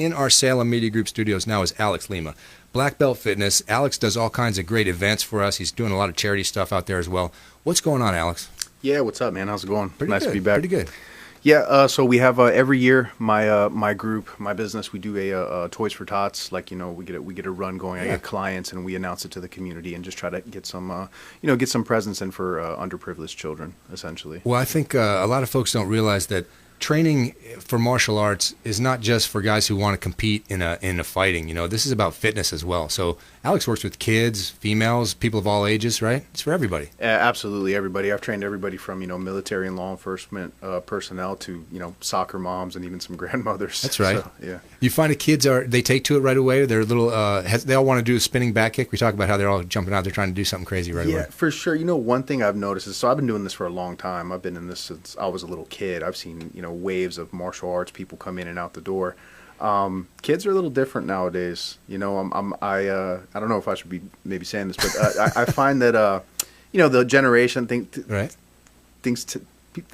In our Salem Media Group studios now is Alex Lima, BlackBelt Fitness. Alex does all kinds of great events for us. He's doing a lot of charity stuff out there as well. What's going on, Alex? Yeah, what's up, man? How's it going? Pretty nice good, to be back. Pretty good. Yeah, so we have every year my group, my business, we do a Toys for Tots. Like, we get a run going. I get clients and we announce it to the community and just try to get some get some presents in for underprivileged children, essentially. Well, I think a lot of folks don't realize that training for martial arts is not just for guys who want to compete in a fighting. This is about fitness as well. So Alex works with kids, females, people of all ages, right? It's for everybody. Absolutely, everybody. I've trained everybody from military and law enforcement personnel to soccer moms and even some grandmothers. That's right. So, yeah. You find the kids they take to it right away. They're little. They all want to do a spinning back kick. We talk about how they're all jumping out. They're trying to do something crazy right away. Yeah, for sure. One thing I've noticed is, so I've been doing this for a long time. I've been in this since I was a little kid. I've seen waves of martial arts people come in and out the door. Kids are a little different nowadays. I don't know if I should be maybe saying this, but I find that the generation thinks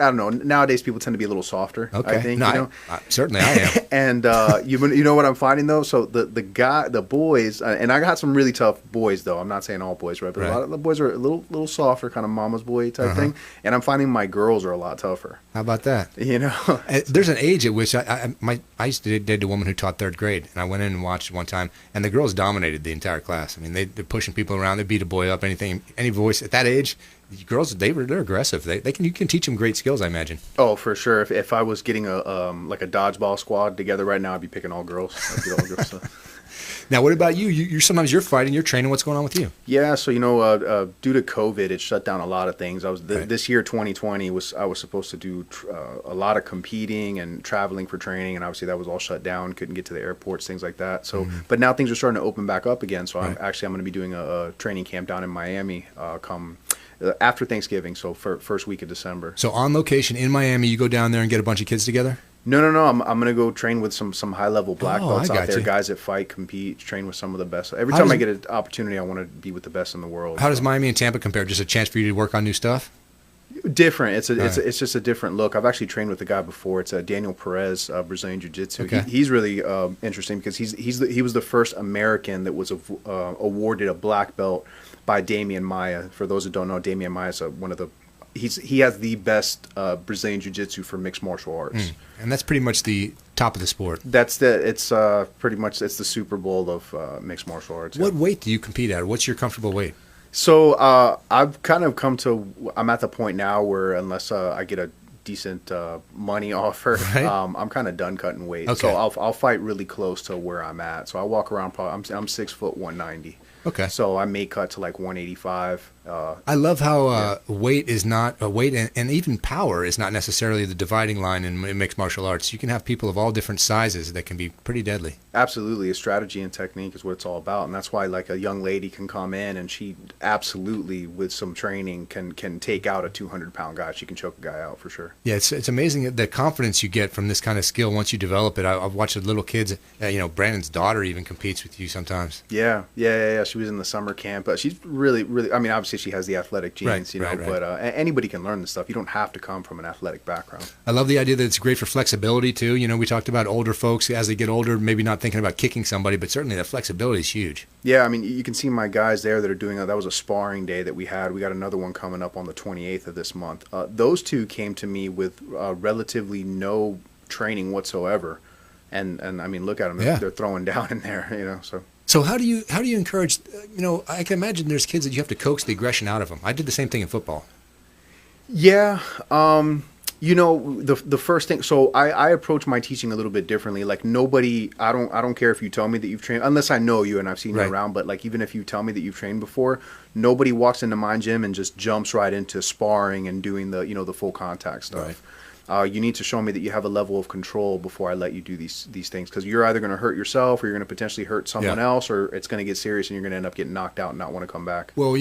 I don't know. Nowadays, people tend to be a little softer. Okay. I think. No, certainly I am. And you know what I'm finding though. So the boys, and I got some really tough boys though. I'm not saying all boys, right? But a lot of the boys are a little softer, kind of mama's boy type thing. And I'm finding my girls are a lot tougher. How about that? There's an age at which I used to date a woman who taught third grade, and I went in and watched one time, and the girls dominated the entire class. I mean, they're pushing people around. They beat a boy up. Any voice at that age. Girls, they're aggressive. You can teach them great skills, I imagine. Oh, for sure. If I was getting a dodgeball squad together right now, I'd be picking all girls. I'd get all girls. So. Now, what about you? You're sometimes you're fighting, you're training. What's going on with you? Yeah, so due to COVID, it shut down a lot of things. This year, 2020, I was supposed to do a lot of competing and traveling for training, and obviously that was all shut down. Couldn't get to the airports, things like that. So, but now things are starting to open back up again. So I'm going to be doing a training camp down in Miami after Thanksgiving, so for first week of December. So on location in Miami, you go down there and get a bunch of kids together? No. I'm going to go train with some high level black belts out there, guys that fight, compete, train with some of the best. Every time I get an opportunity, I want to be with the best in the world. How does Miami and Tampa compare? Just a chance for you to work on new stuff? Different. It's just a different look. I've actually trained with a guy before. It's Daniel Perez, Brazilian Jiu Jitsu. Okay. He's really interesting because he was the first American that was awarded a black belt by Damian Maia. For those who don't know, Damian Maia is he has the best Brazilian Jiu Jitsu for mixed martial arts. And that's pretty much the top of the sport. It's pretty much it's the Super Bowl of mixed martial arts. What weight do you compete at? What's your comfortable weight? So I've kind of I'm at the point now where unless I get a decent money offer, I'm kind of done cutting weight. Okay. So I'll fight really close to where I'm at. So I walk around I'm 6 foot 190. Okay. So I may cut to like 185. I love how weight is not weight and even power is not necessarily the dividing line in mixed martial arts. You can have people of all different sizes that can be pretty deadly. Absolutely. A strategy and technique is what it's all about. And that's why like a young lady can come in and she absolutely with some training can take out a 200-pound guy. She can choke a guy out for sure. Yeah, it's amazing the confidence you get from this kind of skill once you develop it. I've watched the little kids, Brandon's daughter even competes with you sometimes. Yeah. She was in the summer camp. She's really, really, I mean, obviously she has the athletic genes, right. But anybody can learn this stuff. You don't have to come from an athletic background. I love the idea that it's great for flexibility too. We talked about older folks as they get older, maybe not thinking about kicking somebody, but certainly that flexibility is huge. Yeah, I mean, you can see my guys there that are doing that was a sparring day that we had. We got another one coming up on the 28th of this month. Those two came to me with relatively no training whatsoever. And I mean, look at them. They're throwing down in there, so. So how do you encourage, I can imagine there's kids that you have to coax the aggression out of them. I did the same thing in football. Yeah. The first thing, so I approach my teaching a little bit differently. Like nobody, I don't care if you tell me that you've trained, unless I know you and I've seen you around, but like even if you tell me that you've trained before, nobody walks into my gym and just jumps right into sparring and doing the full contact stuff. Right. You need to show me that you have a level of control before I let you do these things, because you're either going to hurt yourself or you're going to potentially hurt someone else, or it's going to get serious and you're going to end up getting knocked out and not want to come back. Well,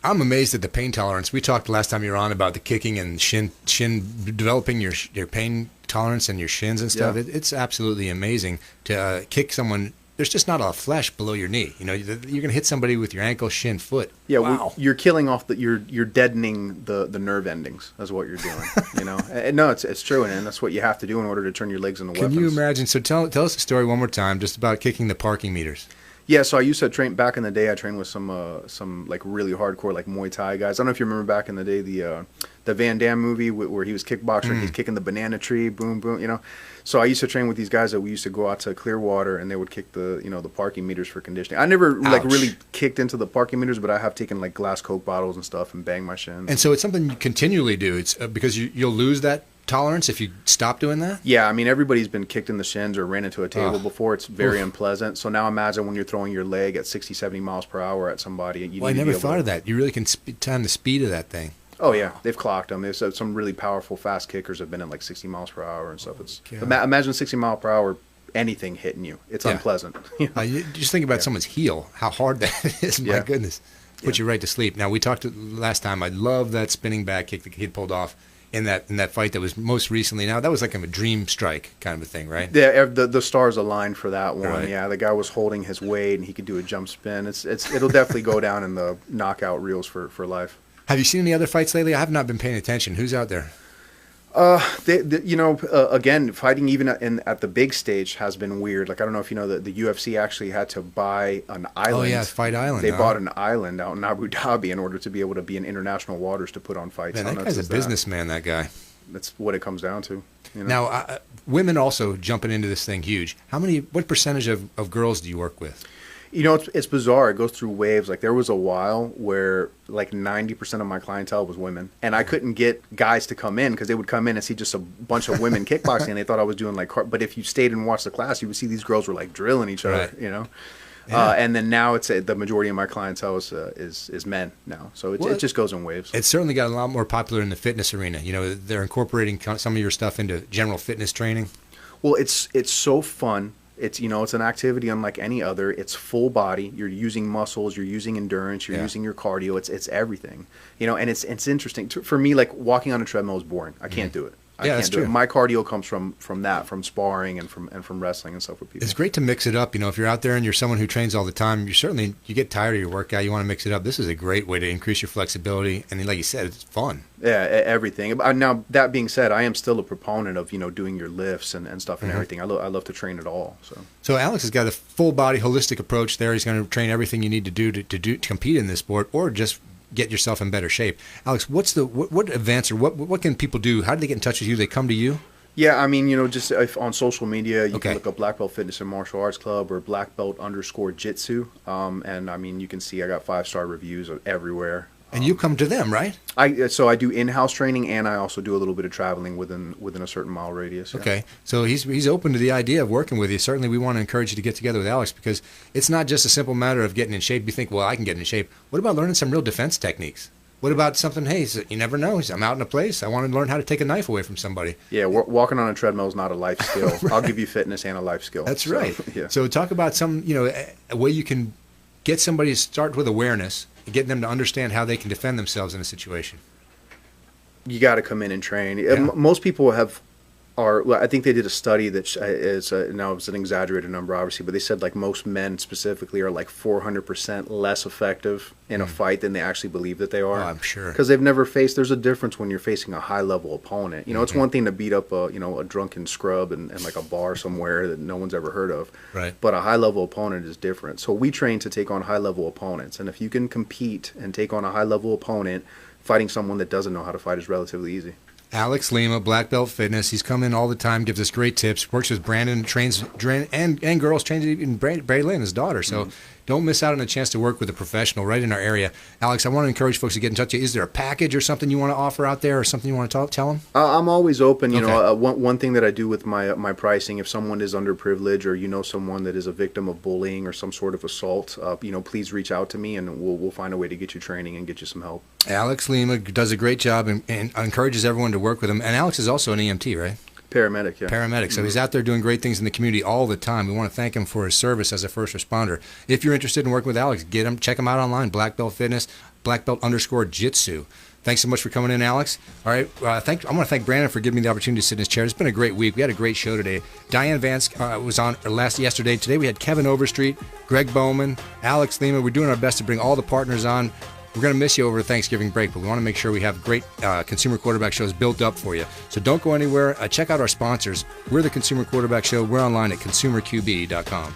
I'm amazed at the pain tolerance. We talked last time you were on about the kicking and shin developing your pain tolerance and your shins and stuff. Yeah. It's absolutely amazing to kick someone there's just not a flesh below your knee. You know, you're going to hit somebody with your ankle, shin, foot. Yeah, wow. you're killing off you're deadening the nerve endings. That's what you're doing. You know, and no, it's true, and that's what you have to do in order to turn your legs into weapons. Can you imagine? So tell us the story one more time, just about kicking the parking meters. Yeah, so I used to train back in the day. I trained with some like really hardcore like Muay Thai guys. I don't know if you remember back in the day the Van Damme movie where he was kickboxer. He's kicking the banana tree, boom, boom. You know, so I used to train with these guys that we used to go out to Clearwater, and they would kick the the parking meters for conditioning. I never like really kicked into the parking meters, but I have taken like glass Coke bottles and stuff and banged my shins. And so it's something you continually do. It's because you'll lose that tolerance if you stop doing that? Yeah, I mean, everybody's been kicked in the shins or ran into a table before. It's very unpleasant. So now imagine when you're throwing your leg at 60, 70 miles per hour at somebody. I never thought of that. You really can time the speed of that thing. Oh, yeah. They've clocked them. There's some really powerful, fast kickers have been at like 60 miles per hour and stuff. Imagine 60 mile per hour, anything hitting you. It's unpleasant. You just think about someone's heel, how hard that is. My goodness. Put you right to sleep. Now, we talked last time. I love that spinning back kick the kid pulled off in that fight that was most recently. Now, that was like a dream strike kind of a thing, right? Yeah, the stars aligned for that one. Right. Yeah, the guy was holding his weight, and he could do a jump spin. It'll definitely go down in the knockout reels for life. Have you seen any other fights lately? I have not been paying attention. Who's out there? Again, fighting even at the big stage has been weird. Like, I don't know if you know that the UFC actually had to buy an island. Oh, yeah, Fight Island. They bought an island out in Abu Dhabi in order to be able to be in international waters to put on fights. Man, that guy's a businessman, that guy. That's what it comes down to. You know? Now, women also jumping into this thing huge. What percentage of girls do you work with? You know, it's bizarre. It goes through waves. Like, there was a while where like 90% of my clientele was women, and I couldn't get guys to come in because they would come in and see just a bunch of women kickboxing, and they thought I was doing like. But if you stayed and watched the class, you would see these girls were like drilling each other. Right. You know. Yeah. And then now it's the majority of my clientele is men now, so it just goes in waves. It's certainly got a lot more popular in the fitness arena. You know, they're incorporating some of your stuff into general fitness training. Well, it's so fun. It's it's an activity unlike any other. It's full body. You're using muscles. You're using endurance. You're using your cardio. It's everything. And it's interesting for me. Like, walking on a treadmill is boring. I can't do it. I can't do it. My cardio comes from sparring and from wrestling and stuff with people. It's great to mix it up. If you're out there and you're someone who trains all the time, you get tired of your workout. You want to mix it up. This is a great way to increase your flexibility. And like you said, it's fun. Yeah, everything. Now, that being said, I am still a proponent of doing your lifts and stuff and everything. I love to train it all. So Alex has got a full body holistic approach there. He's going to train everything you need to do to compete in this sport, or just get yourself in better shape. Alex, what events or what can people do? How do they get in touch with you? They come to you? Yeah, I mean, just if on social media, you can look up BlackBelt Fitness and Martial Arts Club or BlackBelt_Jitsu. And I mean, you can see I got 5-star reviews everywhere. And you come to them, right? So I do in-house training, and I also do a little bit of traveling within a certain mile radius. Yeah. Okay, so he's open to the idea of working with you. Certainly, we want to encourage you to get together with Alex, because it's not just a simple matter of getting in shape. You think, well, I can get in shape. What about learning some real defense techniques? What about something, hey, you never know. I'm out in a place. I want to learn how to take a knife away from somebody. Yeah, walking on a treadmill is not a life skill. Right. I'll give you fitness and a life skill. That's right. Yeah. So talk about some, a way you can get somebody to start with awareness and get them to understand how they can defend themselves in a situation. You got to come in and train. Yeah. Most people I think they did a study that is now it's an exaggerated number, obviously, but they said like most men specifically are like 400% less effective in a fight than they actually believe that they are. Oh, I'm sure. Because they've never faced. There's a difference when you're facing a high level opponent. It's one thing to beat up a drunken scrub in like a bar somewhere that no one's ever heard of. Right. But a high level opponent is different. So we train to take on high level opponents, and if you can compete and take on a high level opponent, fighting someone that doesn't know how to fight is relatively easy. Alex Lima, BlackBelt Fitness. He's come in all the time, gives us great tips, works with Brandon, trains and girls, trains even Braylon, his daughter. So don't miss out on a chance to work with a professional right in our area. Alex, I want to encourage folks to get in touch with you. Is there a package or something you want to offer out there, or something you want to tell them? I'm always open. One thing that I do with my pricing, if someone is underprivileged or someone that is a victim of bullying or some sort of assault, please reach out to me, and we'll find a way to get you training and get you some help. Alex Lima does a great job and encourages everyone to work with him. And Alex is also an EMT, right? Paramedic, yeah. Paramedic. So he's out there doing great things in the community all the time. We want to thank him for his service as a first responder. If you're interested in working with Alex, check him out online, BlackBelt Fitness, BlackBelt_Jitsu. Thanks so much for coming in, Alex. All right, I want to thank Brandon for giving me the opportunity to sit in his chair. It's been a great week. We had a great show today. Diane Vance was on yesterday. Today we had Kevin Overstreet, Greg Bowman, Alex Lima. We're doing our best to bring all the partners on. We're going to miss you over the Thanksgiving break, but we want to make sure we have great Consumer Quarterback shows built up for you. So don't go anywhere. Check out our sponsors. We're the Consumer Quarterback Show. We're online at consumerqb.com.